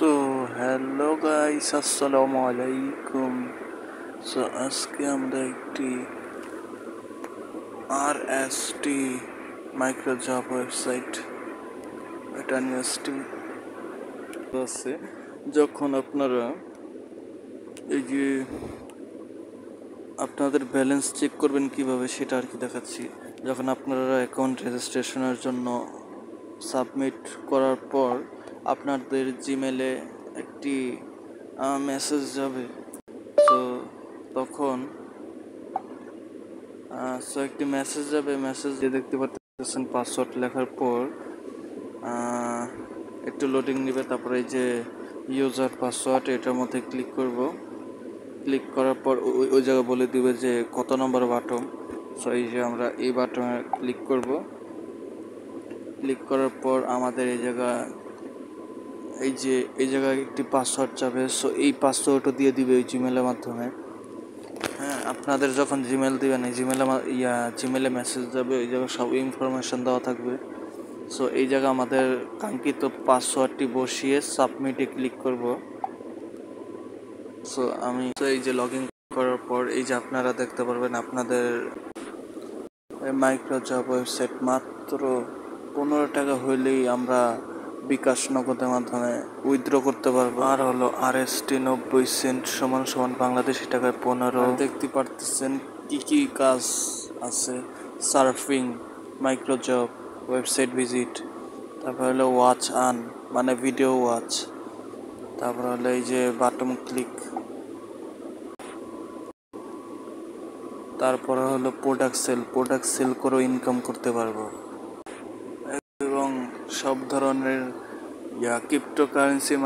So hello guys, আসসালামু আলাইকুম। So আজকে আমরা একটি RST মাইক্রো জব ওয়েবসাইট এটা নিয়ে আছে। যখন আপনারা এই যে আপনাদের ব্যালেন্স চেক করবেন কিভাবে সেটা আর কি দেখাচ্ছি। যখন আপনারা অ্যাকাউন্ট রেজিস্ট্রেশনের জন্য সাবমিট করার পর আপনাদের জিমেলে একটি মেসেজ যাবে। সো তখন একটি মেসেজ যাবে, মেসেজ দিয়ে দেখতে পাচ্ছেন পাসওয়ার্ড লেখার পর একটু লোডিং নেবে। তারপরে এই যে ইউজার পাসওয়ার্ড এটার মধ্যে ক্লিক করব। ক্লিক করার পর ওই জায়গায় বলে দিবে যে কত নম্বর বাটন। সো এই যে আমরা এই বাটনে ক্লিক করব। ক্লিক করার পর আমাদের এই জায়গায় একটি পাসওয়ার্ড যাবে। সো এই পাসওয়ার্ডও দিয়ে দিবে ওই জিমেলের মাধ্যমে। হ্যাঁ, আপনাদের যখন জিমেল দিবেন এই জিমেলে মেসেজ যাবে, ওই জায়গায় সব ইনফরমেশন দেওয়া থাকবে। সো এই জায়গায় আমাদের কাঙ্ক্ষিত পাসওয়ার্ডটি বসিয়ে সাবমিটে ক্লিক করব। সো এই যে লগ ইন করার পর এই যে আপনারা দেখতে পারবেন আপনাদের মাইক্রো জব ওয়েবসাইট মাত্র 15 টাকা হইলেই আমরা বিকাশ নগদের মাধ্যমে উইথড্র করতে পারবো। আর হলো RST 90 সেন্ট সমান বাংলাদেশি টাকায় 15। দেখতে পারতেছেন কি কাজ আছে: surfing, micro job, website visit, তারপর হলো ওয়াচ আন মানে ভিডিও ওয়াচ, তারপর হলো এই যে বাটন ক্লিক, তারপরে হলো প্রোডাক্ট সেল করেও ইনকাম করতে পারবো। এবং সব ধরনের ক্রিপ্টোকারেন্সির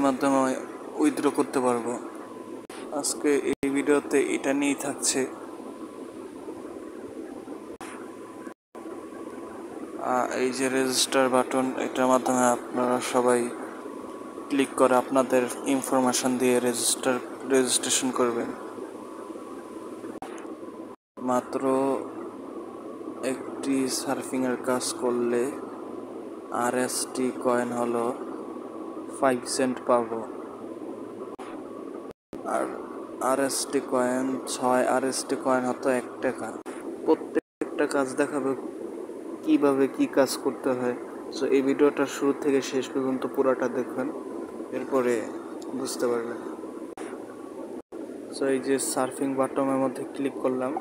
মাধ্যমে উইথড্র করতে পারবো। আজকে এই ভিডিওতে এটা নিয়েই থাকছে। এই যে রেজিস্টার বাটন, এটার মাধ্যমে আপনারা সবাই ক্লিক করে আপনাদের ইনফরমেশন দিয়ে রেজিস্ট্রেশন করবেন। মাত্র একটি সার্ফিংয়ের কাজ করলে RST কয়েন হলো 5 সেন্ট পাবো। আর RST কয়েন 6 RST কয়েন হতো 1 টাকা। প্রত্যেকটা কাজ দেখাবে কিভাবে কি কাজ করতে হয়। সো এই ভিডিওটা শুরু থেকে শেষ পর্যন্ত পুরোটা দেখবেন, এরপরে বুঝতে পারবেন। সো এই যে সার্ফিং বাটনের মধ্যে ক্লিক করলাম,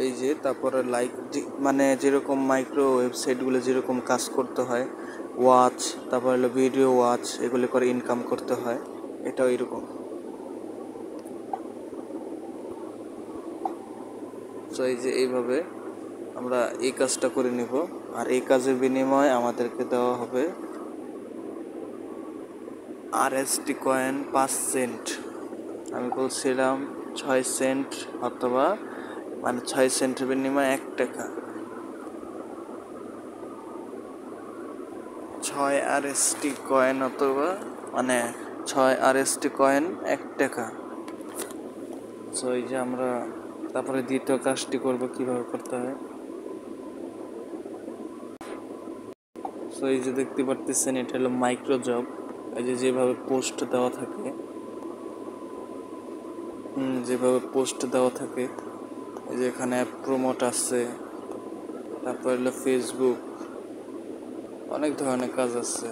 এই যে তারপরে মানে যেরকম মাইক্রো ওয়েবসাইটগুলো যেরকম কাজ করতে হয়, ওয়াচ, তারপর হলো ভিডিও ওয়াচ, এগুলো করে ইনকাম করতে হয়, এটাও এরকম। সো এই যে এইভাবে আমরা এই কাজটা করে নিব। আর এই কাজের বিনিময়ে আমাদেরকে দেওয়া হবে RST কয়েন 5 সেন্ট। আমি বলছিলাম 6 সেন্ট অথবা মানে 6 সেন্টের বিনিময়ে 1 টাকা। 6 RST কয়েন অথবা মানে 6 RST কয়েন 1 টাকা। সো এই যে আমরা তারপরে দ্বিতীয় কাজটি করব, কিভাবে করতে হয়। সো এই যে দেখতে পারতেছেন এটা হলো মাইক্রো জব। এই যে যেভাবে পোস্ট দেওয়া থাকে, এই যে এখানে প্রমোট আছে, তারপর হলো ফেসবুক, অনেক ধরনের কাজ আছে।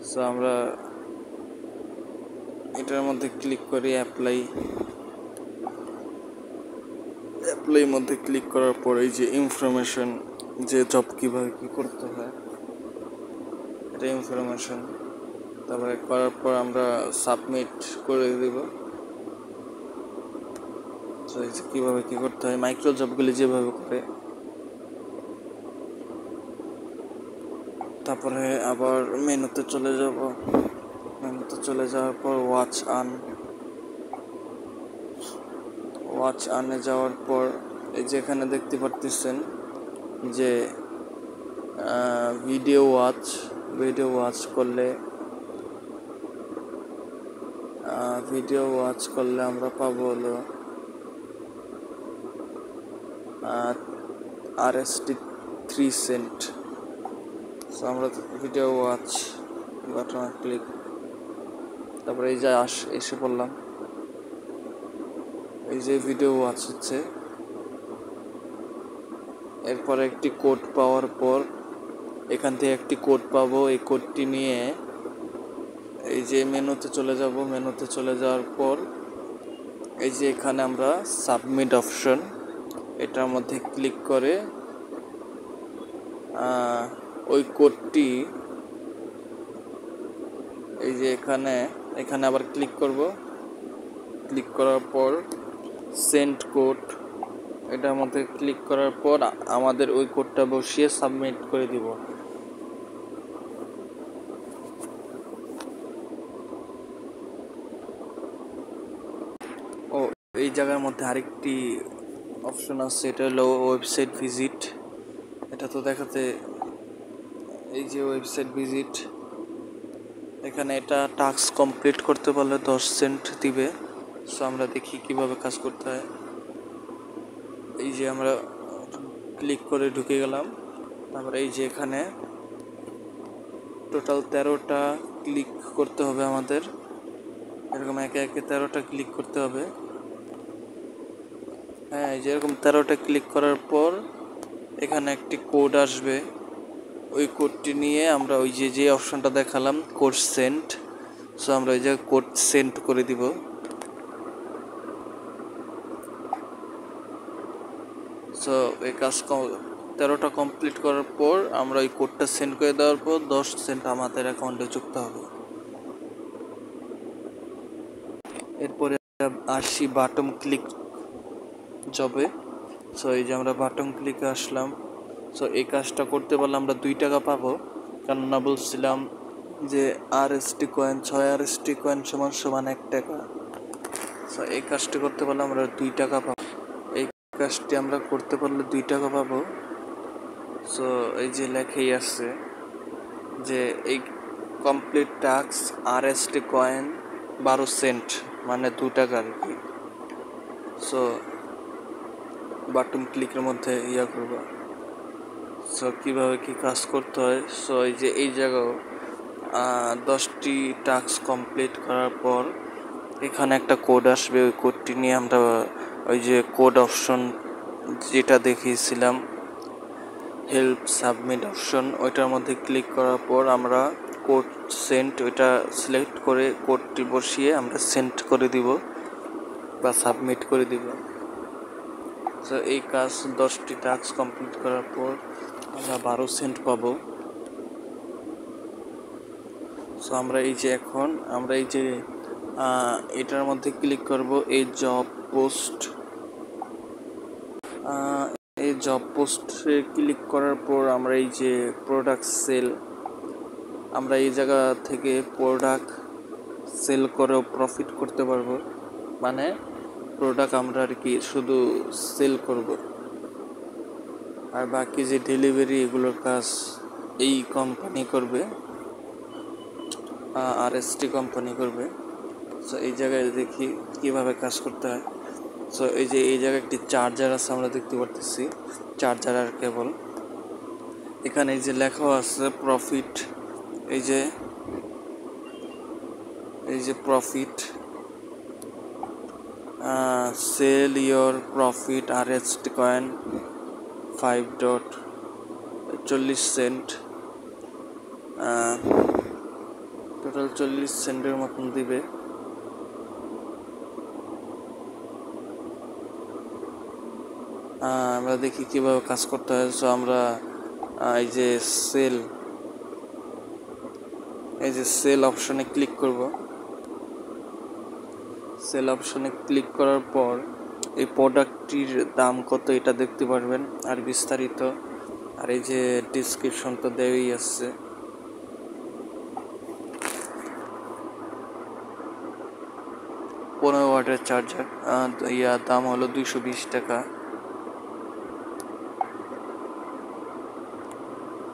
সো আমরা এটার মধ্যে ক্লিক করি অ্যাপ্লাই মধ্যে ক্লিক করার পর এই যে ইনফরমেশন, যে জব কিভাবে কি করতে হয় এটা ইনফরমেশন, তারপরে করার পর আমরা সাবমিট করে দেব। তো এই যে কীভাবে কী করতে হয় মাইক্রো জবগুলি যেভাবে করে। তারপরে আবার মেনুতে চলে যাওয়ার পর ওয়াচ আনে যাওয়ার পর এই যে এখানে দেখতে পারতেছেন যে ভিডিও ওয়াচ করলে আমরা পাবো হলো RST 3 সেন্ট। সো আমরা ভিডিও ওয়াচ বাটনে ক্লিক, তারপরে এই যে এসে পড়লাম, এই যে ভিডিও ওয়াচ হচ্ছে। এরপর একটি কোড পাওয়ার পর এখান থেকে একটি কোড পাবো, এই কোডটি নিয়ে এই যে মেনুতে চলে যাব। মেনুতে চলে যাওয়ার পর এই যে এখানে আমরা সাবমিট অপশন, এটার মধ্যে ক্লিক করে ওই কোডটি এই যে এখানে আবার ক্লিক করব। ক্লিক করার পর সেন্ড কোড, এটার মধ্যে ক্লিক করার পর আমাদের ওই কোডটা বসিয়ে সাবমিট করে দিব। ও এই জায়গার মধ্যে আরেকটি অপশন আছে, এটা হলো ওয়েবসাইট ভিজিট। এটা তো দেখাতে, এই যে ওয়েবসাইট ভিজিট, এখানে এটা টাস্ক কমপ্লিট করতে পারলে 10 সেন্ট দিবে। সো আমরা দেখি কিভাবে কাজ করতে হয়। এই যে আমরা ক্লিক করে ঢুকে গেলাম। তারপরে এই যে এখানে টোটাল 13টা ক্লিক করতে হবে আমাদের, এরকম একে একে 13টা ক্লিক করতে হবে। হ্যাঁ, এই যে এরকম 13টা ক্লিক করার পর এখানে একটি কোড আসবে। ওই কোডটি নিয়ে আমরা ওই যে অপশনটা দেখালাম কোড সেন্ড, সো আমরা ওই যে কোড সেন্ড করে দিব। সো এই কাজ 13টা কমপ্লিট করার পর আমরা ওই কোডটা সেন্ড করে দেওয়ার পর 10 সেন্ট আমাদের অ্যাকাউন্টে যুক্ত হবে। এরপরে আসি বাটন ক্লিক জবে। সো এই যে আমরা বাটন ক্লিকে আসলাম। সো এই কাজটা করতে পারলে আমরা 2 টাকা পাবো, কেননা বলছিলাম যে RST কয়েন 6 RST কয়েন সমান 1 টাকা। সো এই কাজটি করতে পারলে আমরা 2 টাকা পাবো। এই কাজটি আমরা করতে পারলে 2 টাকা পাবো। সো এই যে লেখাই আছে যে এই complete task RST coin 12 cent, মানে 2 টাকা আর কি। সো বাটন ক্লিকের মধ্যে করবো। সো কীভাবে কী কাজ করতে হয়, সো এই যে এই জায়গাও 10টি টাস্ক কমপ্লিট করার পর এখানে একটা কোড আসবে। ওই কোডটি নিয়ে আমরা ওই যে কোড অপশন যেটা দেখিয়েছিলাম হেল্প সাবমিট অপশন, ওইটার মধ্যে ক্লিক করার পর আমরা কোড সেন্ড ওইটা সিলেক্ট করে কোডটি বসিয়ে আমরা সেন্ড করে দিব বা সাবমিট করে দিব। সো এই কাজ 10টি টাস্ক কমপ্লিট করার পর আমরা 12 সেন্ট পাবো। সো আমরা এই যে এখন আমরা এই যে এটার মধ্যে ক্লিক করব, এই জব পোস্ট। এই জব পোস্টে ক্লিক করার পর আমরা এই যে প্রোডাক্ট সেল, আমরা এই জায়গা থেকে প্রোডাক্ট সেল করেও প্রফিট করতে পারবো। মানে প্রোডাক্ট আমরা আর কি শুধু সেল করব, আর বাকি যে ডেলিভারি এগুলোর কাজ এই কোম্পানি করবে, RST কোম্পানি করবে। সো এই জায়গায় দেখি কিভাবে কাজ করতে হয়। সো এই যে এই জায়গায় একটি চার্জার আছে, আমরা দেখতে পারতেছি চার্জার আর কেবল। এখানে এই যে লেখা আছে প্রফিট, এই যে profit, sell your profit RST coin 5.40 cent, total 40 সেন্টের মতন দিবে। আমরা দেখি কিভাবে কাজ করতে হয়। সো আমরা এই যে সেল অপশনে ক্লিক করব। সেল অপশনে ক্লিক করার পর এই প্রোডাক্টটির দাম কত এটা দেখতে পারবেন, আর বিস্তারিত, আর এই যে ডিসক্রিপশন তো দেওয়াই আছে। পনেরো ওয়াটের চার্জার, দাম হলো 220 টাকা।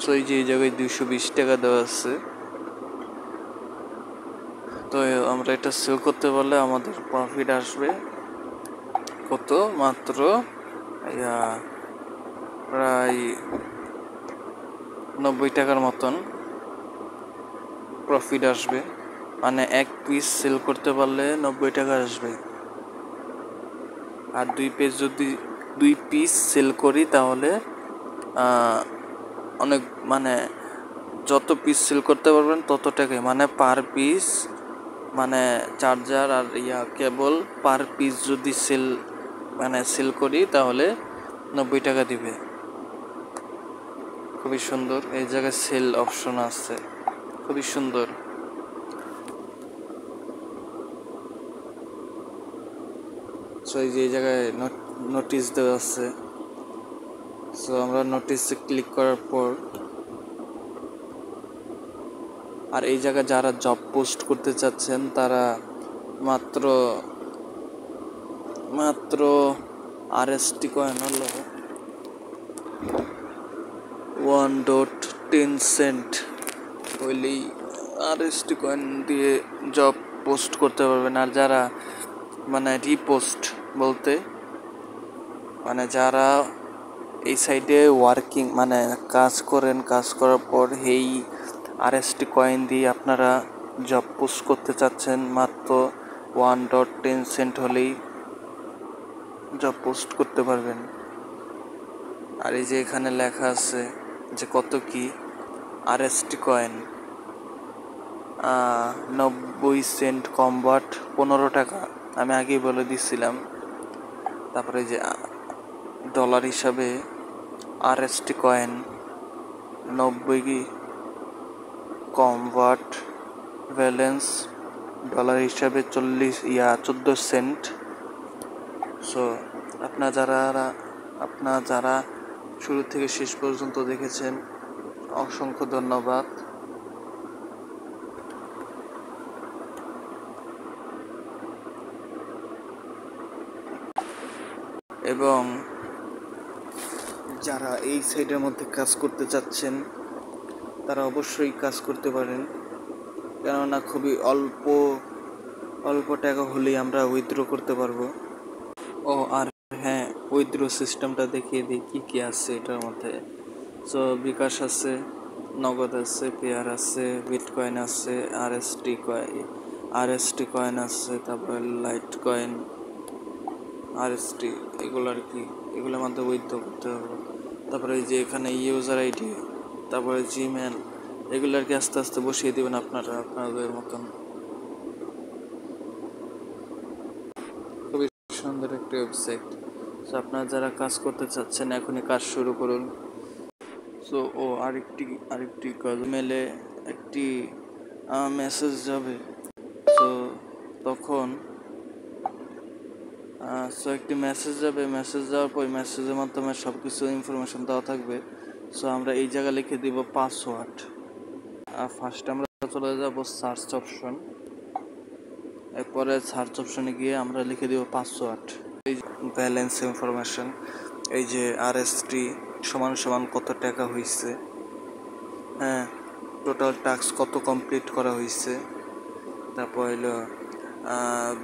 তো এই যে এই জায়গায় 220 টাকা দেওয়া আছে। তো আমরা এটা সেল করতে পারলে আমাদের প্রফিট আসবে কত, মাত্র প্রায় 90 টাকার মতন প্রফিট আসবে, মানে এক পিস সেল করতে পারলে 90 টাকা আসবে। আর 2 পিস সেল করি তাহলে অনেক, মানে যত পিস সেল করতে পারবেন তত টাকাই, মানে পার পিস, মানে চার্জার আর কেবল পার পিস যদি সেল করি তাহলে 90 টাকা দিবে। খুবই সুন্দর, এই জায়গায় সেল অপশন আছে, খুবই সুন্দর। সো এই যে এই জায়গায় নোটিশ দেওয়া আছে। সো আমরা নোটিশে ক্লিক করার পর, আর এই জায়গায় যারা জব পোস্ট করতে চাচ্ছেন তারা মাত্র RST কয়েন হলো 1.10 সেন্ট হইলেই RST কয়েন দিয়ে জব পোস্ট করতে পারবেন। আর যারা মানে রিপোস্ট বলতে, মানে যারা এই সাইডে ওয়ার্কিং মানে কাজ করার পর এই RST কয়েন দিয়ে আপনারা জব পোস্ট করতে চাচ্ছেন, মাত্র 1.10 সেন্ট হলেই জব পোস্ট করতে পারবেন। আর এই যে এখানে লেখা আছে যে কত কি RST কয়েন, 90 সেন্ট কনভার্ট 15 টাকা, আমি আগেই বলে দিচ্ছিলাম। তারপরে যে ডলার হিসাবে RST coin 90 convert balance dollar হিসাবে 14 সেন্ট। সো আপনারা যারা শুরু থেকে শেষ পর্যন্ত দেখেছেন, অসংখ্য ধন্যবাদ। এবং যারা এই সাইডের মধ্যে কাজ করতে চাচ্ছেন তারা অবশ্যই কাজ করতে পারেন, কেননা খুবই অল্প টাকা হলেই আমরা উইথড্র করতে পারবো। ও আর হ্যাঁ, উইথড্র সিস্টেমটা দেখিয়ে দিই কী কী আছে এটার মধ্যে। সো বিকাশ আছে, নগদ আছে, পেয়ার আছে, বিটকয়েন আছে, RST কয়েন আছে, তারপরে লাইট কয়েন, RST, এগুলো আর কি, এগুলোর মধ্যে উইথড্র করতে হবে। তারপরে এই যে এখানে ইউজার আইডি, তারপরে জিমেল, এগুলো আর কি আস্তে আস্তে বসিয়ে দেবেন আপনাদের মতন। খুবই সুন্দর একটি ওয়েবসাইট। সো আপনারা যারা কাজ করতে চাচ্ছেন এখনই কাজ শুরু করুন। সো আরেকটি কাজ, মেলে একটি মেসেজ যাবে। সো তখন একটি মেসেজ যাবে, মেসেজ যাওয়ার পর মেসেজের মাধ্যমে সব কিছু ইনফরমেশন দেওয়া থাকবে। সো আমরা এই জায়গায় লিখে দিব পাসওয়ার্ড। আর ফার্স্ট আমরা চলে যাব সার্চ অপশন, এরপরে সার্চ অপশনে গিয়ে আমরা লিখে দিব পাসওয়ার্ড। এই ব্যালেন্স ইনফরমেশন, এই যে RST সমান কত টাকা হয়েছে, হ্যাঁ, টোটাল টাস্ক কত কমপ্লিট করা হয়েছে, তারপর হলো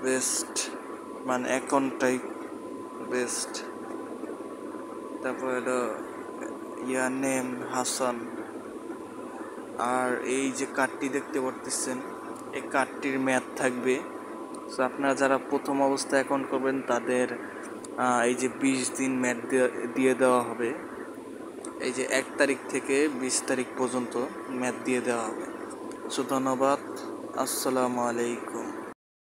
বেস্ট মানে অ্যাকাউন্ট টাইপ বেস্ট, তারপর হলো নেম হাসান। আর এই যে কার্ডটি দেখতে পারতেছেন, এই কার্ডটির মেয়াদ থাকবে। সো আপনারা যারা প্রথম অবস্থায় অ্যাকাউন্ট করবেন তাদের এই যে 20 দিন মেয়াদ দিয়ে দেওয়া হবে। এই যে 1 তারিখ থেকে 20 তারিখ পর্যন্ত মেয়াদ দিয়ে দেওয়া হবে। সো ধন্যবাদ, আসসালামু আলাইকুম।